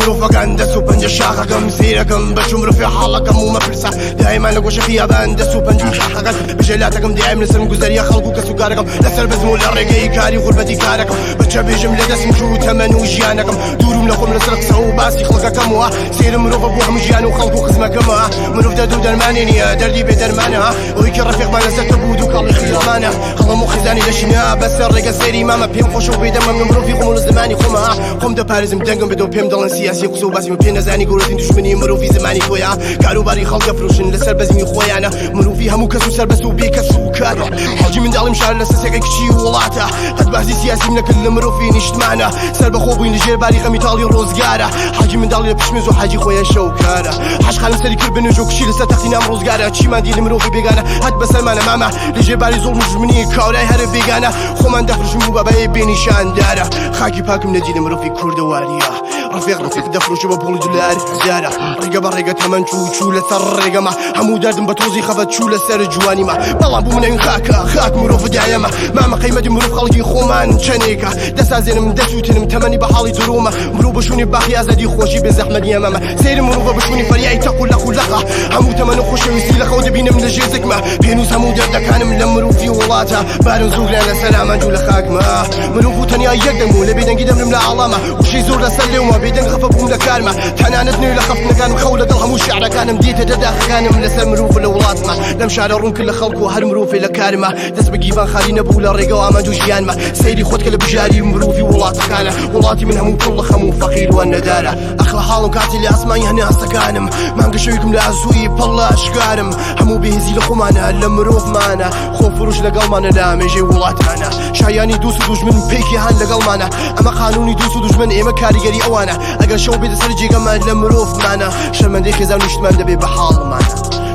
مروفك عندس وبنجا شاخكم سيركم بشمرو في حالكم وما فرسا دائما نقوش فيها باندس وبنجا شاخكم بجلاتكم دائما نسلم قزريا خلقو كسوكاركم لسر بزمو الرقاي كاري غربتي كاركم بتشابي جملة دسم جو تمن وجيانكم دورو لكم نسرق سو باسي خلقكم وا سير مروف ابو حمجيان وخلقو خزمكم مروف دادو درمانينيا دردي بدرمانها ويك الرفيق ما نسى تبودو كالي خيامانا خلمو خزاني لشنا بس الرقا سيري ماما بيم خوشو بيدم من مروفي خمول الزماني خمها خم دبارزم دنگم بدو بيم دلن سياسي قصو باسي مبين نزاني قولتين دشمني مروفي زماني خويا قالوا باري خلق فروشن لسر بزمي خويا انا مروفي همو كسو سر بس وبيكسو كارو حاجي من دالي مشعر لسسيقي كشي ولاته قد بحزي سياسي من كل مروفي نشت معنا سر بخوبين لجير باري غمي تالي روزقاره حاجي من دالي بشمزو حاجي خويا شوكاره حاج خالم سري كربن وجو كشي لسا تختينا روزقاره چي من ديل مروفي بيغانا هاد بسلمانه ماما لجير باري ظلم جمني كاوراي هر بيغانا خو من دفرش مو بابا بينشان داره خاكي باكم نديل مروفي كردواريه رفيق دفرش بقول دولار زارة رقة تمن شو لسر ما همو دردم بتوزي خفت شو لسر جواني ما بالله بو من خاك مروف دايما ما قيمة مروف خلقي خومان شنيكا دسا زين من دسو تنم تمني بحالي دروما مروف بشوني باخي ازدي خوشي بزحمة يا ماما سير مروف بشوني فريعي تقول لخا همو تمن خوشي ويسيل خود بينا من جيزك ما بينوس همو درد كان من مروفي ولاتا بارن زوغنا لسلام جو لخاك ما مروف تنيا يقدمو لبيدن قدم من علامة وشي زور لسلم بيدن خففهم لكارمة تنانتني لخفنا كان مخولة قلها مو شعرة كان مديته دداخ كان لسر مروف لولاتنا لم شعرون كل خلق وهر مروفي لكارمة دس بقيفان خالي نبولا ريقا وامدو جيانما سيدي خود كل بجاري مروفي ولات كان ولاتي من همو كل خمو فقير والندارة أخلا حالهم كاتي اللي أسمعي هنا أستكانم ما نقشويكم لأزوي بالله أشكارم همو بيهزي لخمانا لمروف مانا خوف فروش لقلمانا لا ميجي ولاتنا شاياني دوسو دوج من بيكي هان لقلمانا أما قانوني دوسو دوج من إيما كاريقري أوانا أقل شو بيد سرجي قمان لمروف معنا شرمان دي خزان نشتمان دبي بحال معنا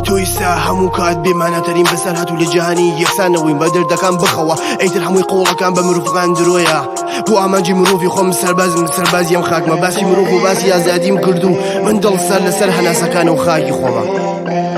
توي سا همو كاد بمعنى ترين بسال هاتو لجهاني يخسان وين بدر دا كان بخوا ايتر همو يقولا كان بمروف غان درويا بو امانجي مروفي خم سرباز يم خاك ما باسي مروف وباسي ازاديم كردو من دل سر لسر هنا سكان وخاكي خوما